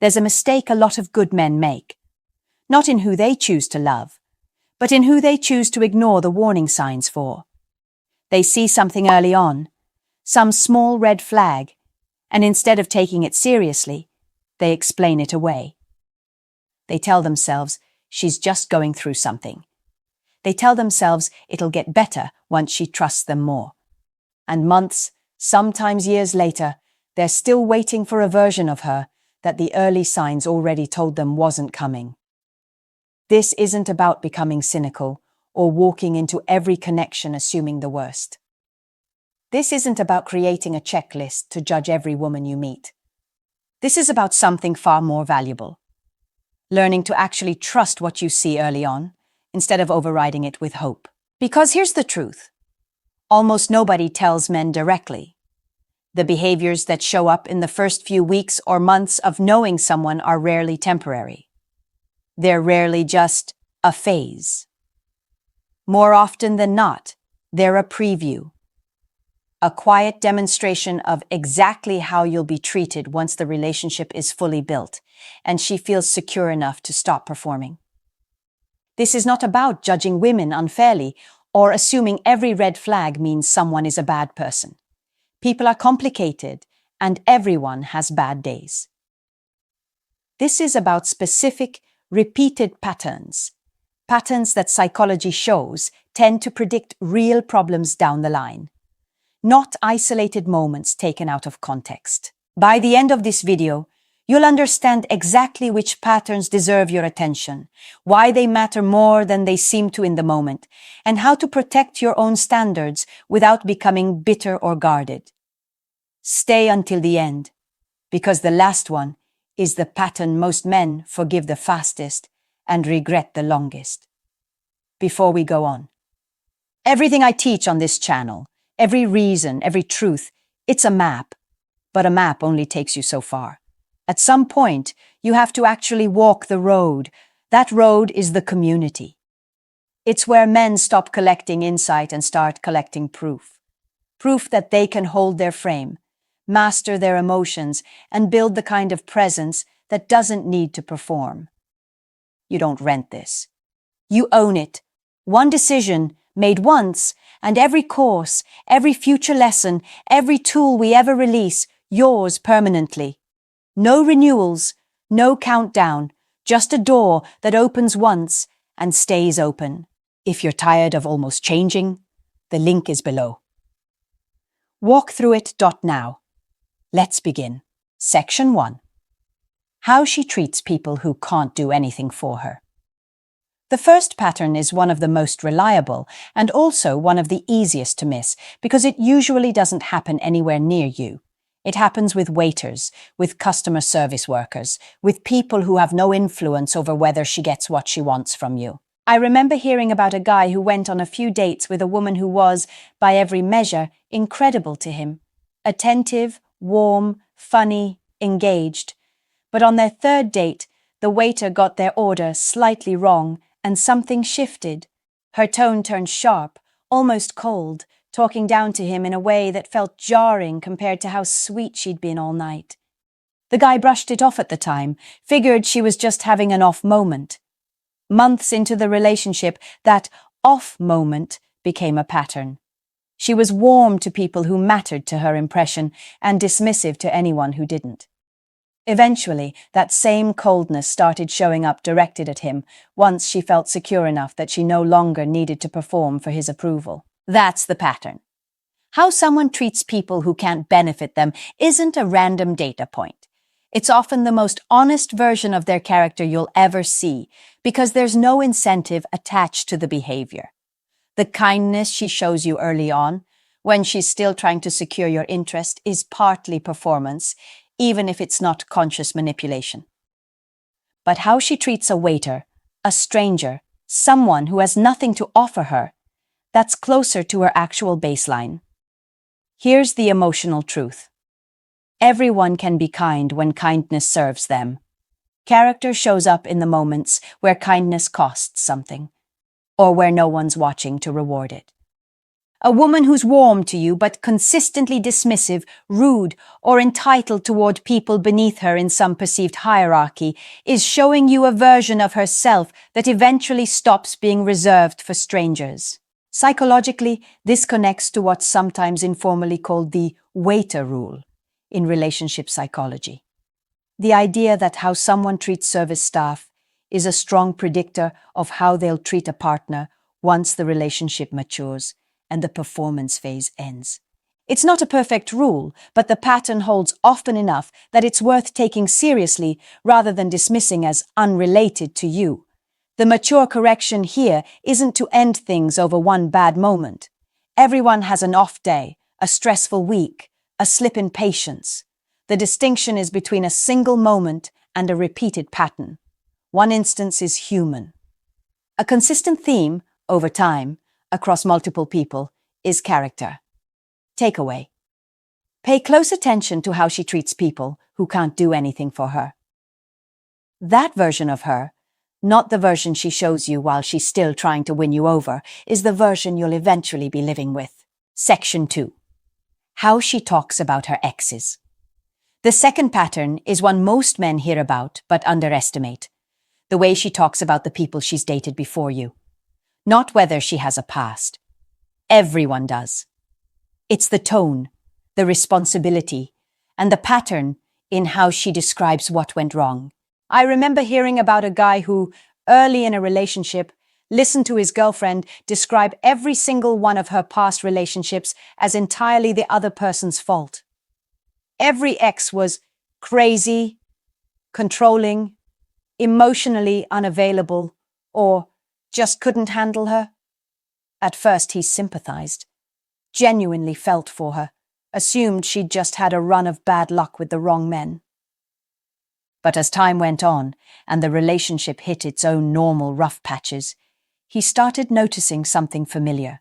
There's a mistake a lot of good men make, not in who they choose to love, but in who they choose to ignore the warning signs for. They see something early on, some small red flag, and instead of taking it seriously, they explain it away. They tell themselves she's just going through something. They tell themselves it'll get better once she trusts them more. And months, sometimes years later, they're still waiting for a version of her that the early signs already told them wasn't coming. This isn't about becoming cynical or walking into every connection assuming the worst. This isn't about creating a checklist to judge every woman you meet. This is about something far more valuable. Learning to actually trust what you see early on, instead of overriding it with hope. Because here's the truth. Almost nobody tells men directly. The behaviors that show up in the first few weeks or months of knowing someone are rarely temporary. They're rarely just a phase. More often than not, they're a preview. A quiet demonstration of exactly how you'll be treated once the relationship is fully built and she feels secure enough to stop performing. This is not about judging women unfairly or assuming every red flag means someone is a bad person. People are complicated, and everyone has bad days. This is about specific, repeated patterns. Patterns that psychology shows tend to predict real problems down the line, not isolated moments taken out of context. By the end of this video, you'll understand exactly which patterns deserve your attention, why they matter more than they seem to in the moment, and how to protect your own standards without becoming bitter or guarded. Stay until the end, because the last one is the pattern most men forgive the fastest and regret the longest. Before we go on, everything I teach on this channel, every reason, every truth, it's a map, but a map only takes you so far. At some point, you have to actually walk the road. That road is the community. It's where men stop collecting insight and start collecting proof. Proof that they can hold their frame, master their emotions, and build the kind of presence that doesn't need to perform. You don't rent this. You own it. One decision, made once, and every course, every future lesson, every tool we ever release, yours permanently. No renewals, no countdown, just a door that opens once and stays open. If you're tired of almost changing, the link is below. Walk through it. Now. Let's begin. Section 1. How she treats people who can't do anything for her. The first pattern is one of the most reliable and also one of the easiest to miss because it usually doesn't happen anywhere near you. It happens with waiters, with customer service workers, with people who have no influence over whether she gets what she wants from you. I remember hearing about a guy who went on a few dates with a woman who was, by every measure, incredible to him. Attentive, warm, funny, engaged. But on their third date, the waiter got their order slightly wrong and something shifted. Her tone turned sharp, almost cold, talking down to him in a way that felt jarring compared to how sweet she'd been all night. The guy brushed it off at the time, figured she was just having an off moment. Months into the relationship, that off moment became a pattern. She was warm to people who mattered to her impression and dismissive to anyone who didn't. Eventually, that same coldness started showing up directed at him once she felt secure enough that she no longer needed to perform for his approval. That's the pattern. How someone treats people who can't benefit them isn't a random data point. It's often the most honest version of their character you'll ever see because there's no incentive attached to the behavior. The kindness she shows you early on, when she's still trying to secure your interest, is partly performance, even if it's not conscious manipulation. But how she treats a waiter, a stranger, someone who has nothing to offer her, that's closer to her actual baseline. Here's the emotional truth. Everyone can be kind when kindness serves them. Character shows up in the moments where kindness costs something, or where no one's watching to reward it. A woman who's warm to you but consistently dismissive, rude, or entitled toward people beneath her in some perceived hierarchy is showing you a version of herself that eventually stops being reserved for strangers. Psychologically, this connects to what's sometimes informally called the waiter rule in relationship psychology. The idea that how someone treats service staff is a strong predictor of how they'll treat a partner once the relationship matures and the performance phase ends. It's not a perfect rule, but the pattern holds often enough that it's worth taking seriously rather than dismissing as unrelated to you. The mature correction here isn't to end things over one bad moment. Everyone has an off day, a stressful week, a slip in patience. The distinction is between a single moment and a repeated pattern. One instance is human. A consistent theme, over time, across multiple people, is character. Takeaway. Pay close attention to how she treats people who can't do anything for her. That version of her, not the version she shows you while she's still trying to win you over, is the version you'll eventually be living with. Section 2. How she talks about her exes. The second pattern is one most men hear about but underestimate. The way she talks about the people she's dated before you. Not whether she has a past. Everyone does. It's the tone, the responsibility, and the pattern in how she describes what went wrong. I remember hearing about a guy who, early in a relationship, listened to his girlfriend describe every single one of her past relationships as entirely the other person's fault. Every ex was crazy, controlling, emotionally unavailable, or just couldn't handle her. At first he sympathized, genuinely felt for her, assumed she'd just had a run of bad luck with the wrong men. But as time went on and the relationship hit its own normal rough patches, he started noticing something familiar.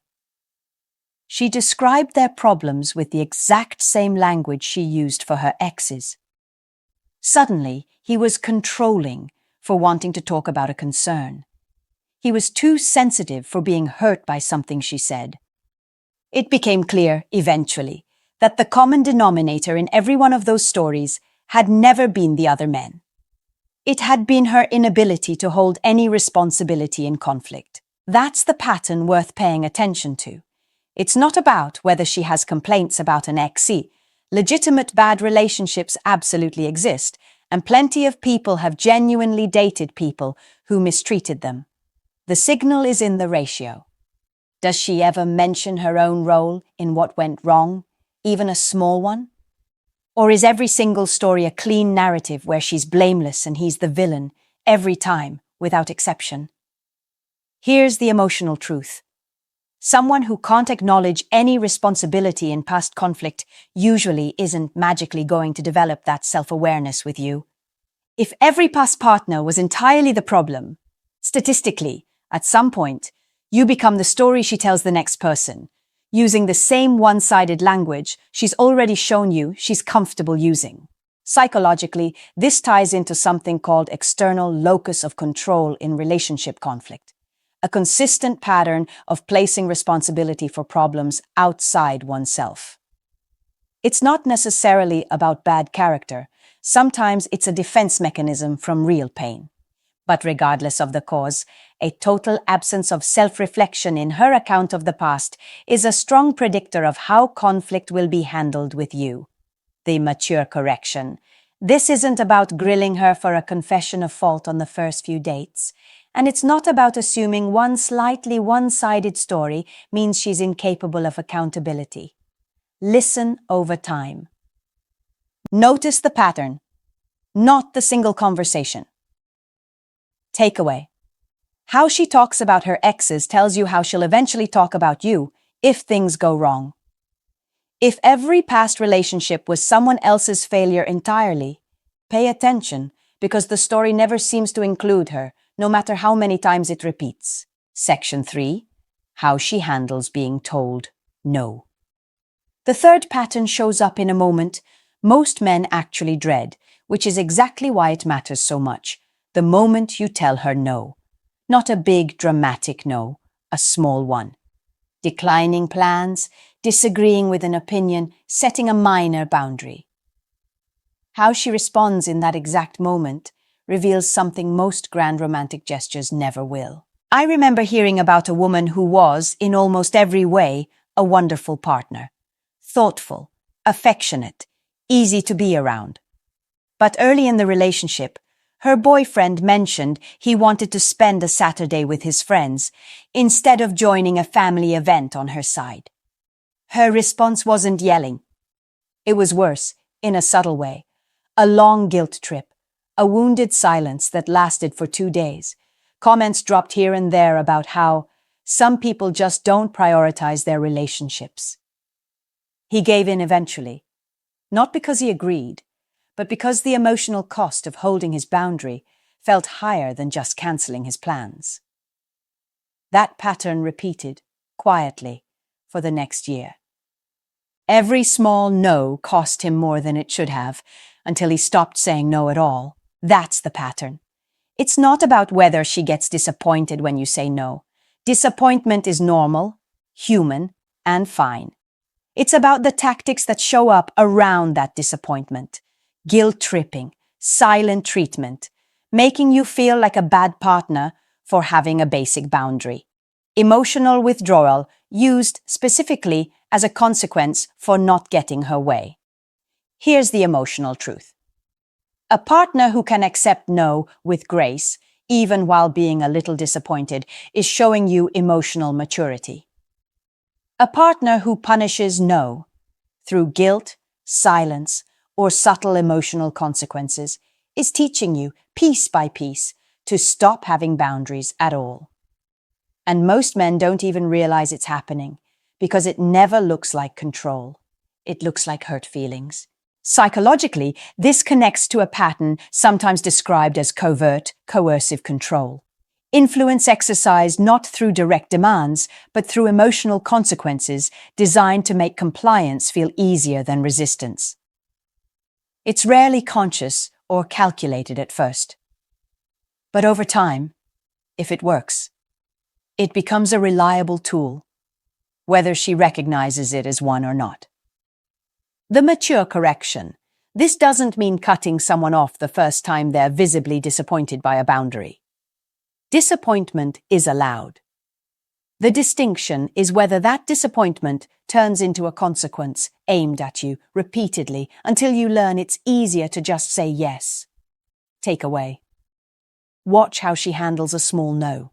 She described their problems with the exact same language she used for her exes. Suddenly, he was controlling for wanting to talk about a concern. He was too sensitive for being hurt by something she said. It became clear, eventually, that the common denominator in every one of those stories had never been the other men. It had been her inability to hold any responsibility in conflict. That's the pattern worth paying attention to. It's not about whether she has complaints about an ex. Legitimate bad relationships absolutely exist, and plenty of people have genuinely dated people who mistreated them. The signal is in the ratio. Does she ever mention her own role in what went wrong, even a small one? Or is every single story a clean narrative where she's blameless and he's the villain, every time, without exception? Here's the emotional truth. Someone who can't acknowledge any responsibility in past conflict usually isn't magically going to develop that self-awareness with you. If every past partner was entirely the problem, statistically, at some point, you become the story she tells the next person, using the same one-sided language she's already shown you she's comfortable using. Psychologically, this ties into something called external locus of control in relationship conflict. A consistent pattern of placing responsibility for problems outside oneself. It's not necessarily about bad character. Sometimes it's a defense mechanism from real pain. But regardless of the cause, a total absence of self-reflection in her account of the past is a strong predictor of how conflict will be handled with you. The mature correction. This isn't about grilling her for a confession of fault on the first few dates. And it's not about assuming one slightly one-sided story means she's incapable of accountability. Listen over time. Notice the pattern, not the single conversation. Takeaway. How she talks about her exes tells you how she'll eventually talk about you if things go wrong. If every past relationship was someone else's failure entirely, pay attention because the story never seems to include her, no matter how many times it repeats. Section 3. How she handles being told no. The third pattern shows up in a moment most men actually dread, which is exactly why it matters so much. The moment you tell her no. Not a big, dramatic no, a small one. declining plans, disagreeing with an opinion, setting a minor boundary. How she responds in that exact moment reveals something most grand romantic gestures never will. I remember hearing about a woman who was, in almost every way, a wonderful partner. Thoughtful, affectionate, easy to be around. But early in the relationship, her boyfriend mentioned he wanted to spend a Saturday with his friends instead of joining a family event on her side. Her response wasn't yelling. It was worse, in a subtle way. A long guilt trip, a wounded silence that lasted for 2 days. Comments dropped here and there about how some people just don't prioritize their relationships. He gave in eventually, not because he agreed, but because the emotional cost of holding his boundary felt higher than just canceling his plans. That pattern repeated, quietly, for the next year. Every small no cost him more than it should have, until he stopped saying no at all. That's the pattern. It's not about whether she gets disappointed when you say no. Disappointment is normal, human, and fine. It's about the tactics that show up around that disappointment. Guilt-tripping, silent treatment, making you feel like a bad partner for having a basic boundary. Emotional withdrawal, used specifically as a consequence for not getting her way. Here's the emotional truth. A partner who can accept no with grace, even while being a little disappointed, is showing you emotional maturity. A partner who punishes no through guilt, silence, or subtle emotional consequences is teaching you, piece by piece, to stop having boundaries at all. And most men don't even realize it's happening, because it never looks like control. It looks like hurt feelings. Psychologically, this connects to a pattern sometimes described as covert, coercive control. Influence exercised not through direct demands, but through emotional consequences designed to make compliance feel easier than resistance. It's rarely conscious or calculated at first. But over time, if it works, it becomes a reliable tool, whether she recognizes it as one or not. The mature correction. This doesn't mean cutting someone off the first time they're visibly disappointed by a boundary. Disappointment is allowed. The distinction is whether that disappointment turns into a consequence aimed at you repeatedly until you learn it's easier to just say yes. Takeaway. Watch how she handles a small no.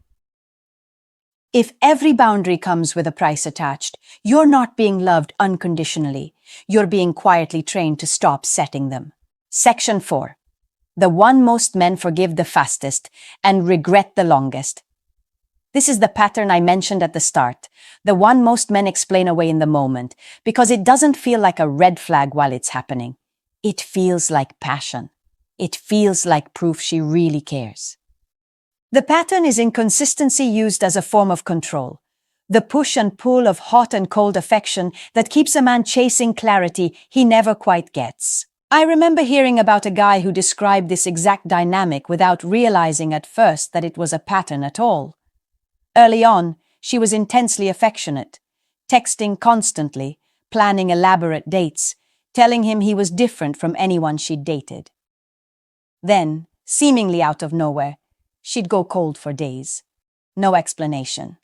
If every boundary comes with a price attached, you're not being loved unconditionally. You're being quietly trained to stop setting them. Section 4. The one most men forgive the fastest and regret the longest. This is the pattern I mentioned at the start, the one most men explain away in the moment, because it doesn't feel like a red flag while it's happening. It feels like passion. It feels like proof she really cares. The pattern is inconsistency used as a form of control. The push and pull of hot and cold affection that keeps a man chasing clarity he never quite gets. I remember hearing about a guy who described this exact dynamic without realizing at first that it was a pattern at all. Early on, she was intensely affectionate, texting constantly, planning elaborate dates, telling him he was different from anyone she'd dated. Then, seemingly out of nowhere, she'd go cold for days. No explanation.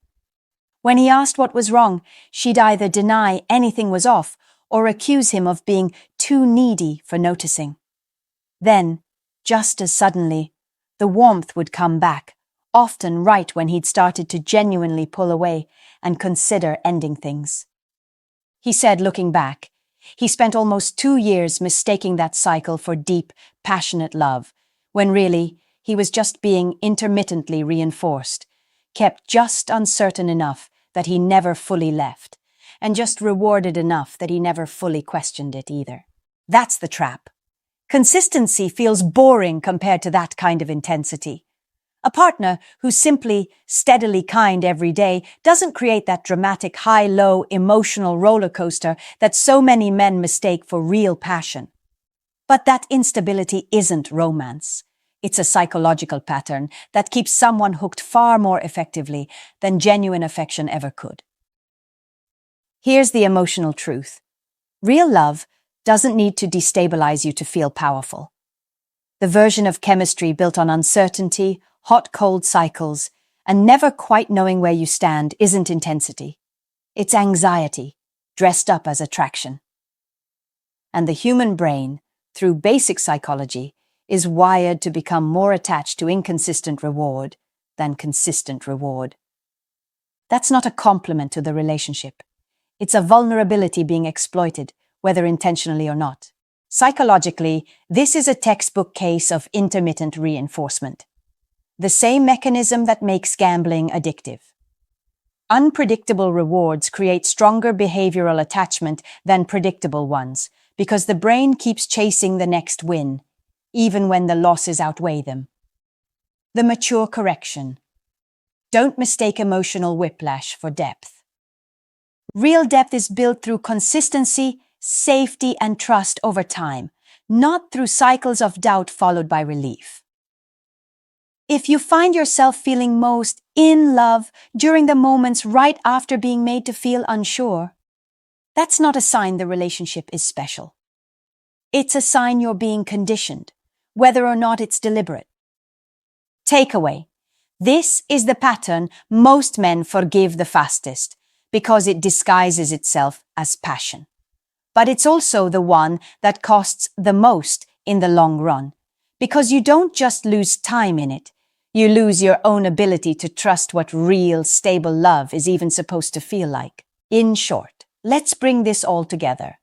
When he asked what was wrong, she'd either deny anything was off or accuse him of being too needy for noticing. Then, just as suddenly, the warmth would come back, often right when he'd started to genuinely pull away and consider ending things. He said, looking back, he spent almost 2 years mistaking that cycle for deep, passionate love, when really, he was just being intermittently reinforced, kept just uncertain enough that he never fully left, and just rewarded enough that he never fully questioned it either. That's the trap. Consistency feels boring compared to that kind of intensity. A partner who's simply steadily kind every day doesn't create that dramatic high-low emotional roller coaster that so many men mistake for real passion. But that instability isn't romance. It's a psychological pattern that keeps someone hooked far more effectively than genuine affection ever could. Here's the emotional truth. Real love doesn't need to destabilize you to feel powerful. The version of chemistry built on uncertainty, hot-cold cycles, and never quite knowing where you stand isn't intensity. It's anxiety, dressed up as attraction. And the human brain, through basic psychology, is wired to become more attached to inconsistent reward than consistent reward. That's not a compliment to the relationship. It's a vulnerability being exploited, whether intentionally or not. Psychologically, this is a textbook case of intermittent reinforcement. The same mechanism that makes gambling addictive. Unpredictable rewards create stronger behavioral attachment than predictable ones, because the brain keeps chasing the next win, even when the losses outweigh them. The mature correction. Don't mistake emotional whiplash for depth. Real depth is built through consistency, safety, and trust over time, not through cycles of doubt followed by relief. If you find yourself feeling most in love during the moments right after being made to feel unsure, that's not a sign the relationship is special. It's a sign you're being conditioned, whether or not it's deliberate. Takeaway. This is the pattern most men forgive the fastest because it disguises itself as passion. But it's also the one that costs the most in the long run, because you don't just lose time in it, you lose your own ability to trust what real, stable love is even supposed to feel like. In short, let's bring this all together.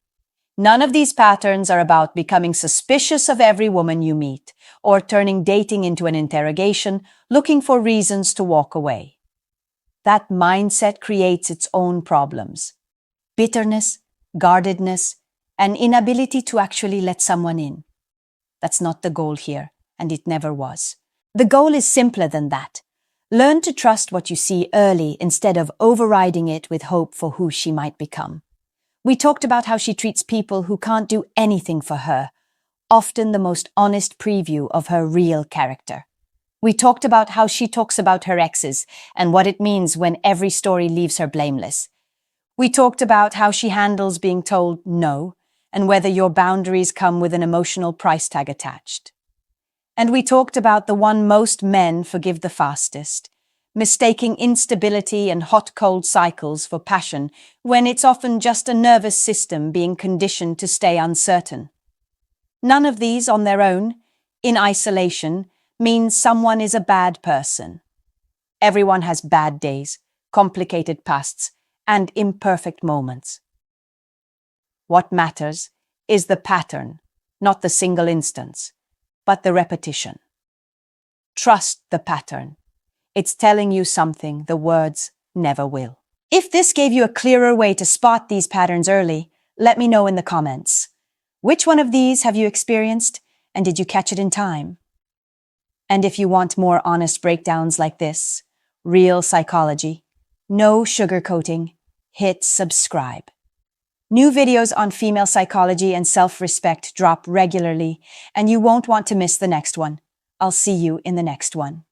None of these patterns are about becoming suspicious of every woman you meet, or turning dating into an interrogation, looking for reasons to walk away. That mindset creates its own problems. Bitterness, guardedness, and inability to actually let someone in. That's not the goal here, and it never was. The goal is simpler than that. Learn to trust what you see early instead of overriding it with hope for who she might become. We talked about how she treats people who can't do anything for her, often the most honest preview of her real character. We talked about how she talks about her exes and what it means when every story leaves her blameless. We talked about how she handles being told no and whether your boundaries come with an emotional price tag attached. And we talked about the one most men forgive the fastest, mistaking instability and hot-cold cycles for passion when it's often just a nervous system being conditioned to stay uncertain. None of these on their own, in isolation, means someone is a bad person. Everyone has bad days, complicated pasts, and imperfect moments. What matters is the pattern, not the single instance, but the repetition. Trust the pattern. It's telling you something the words never will. If this gave you a clearer way to spot these patterns early, let me know in the comments. Which one of these have you experienced, and did you catch it in time? And if you want more honest breakdowns like this, real psychology, no sugarcoating, hit subscribe. New videos on female psychology and self-respect drop regularly, and you won't want to miss the next one. I'll see you in the next one.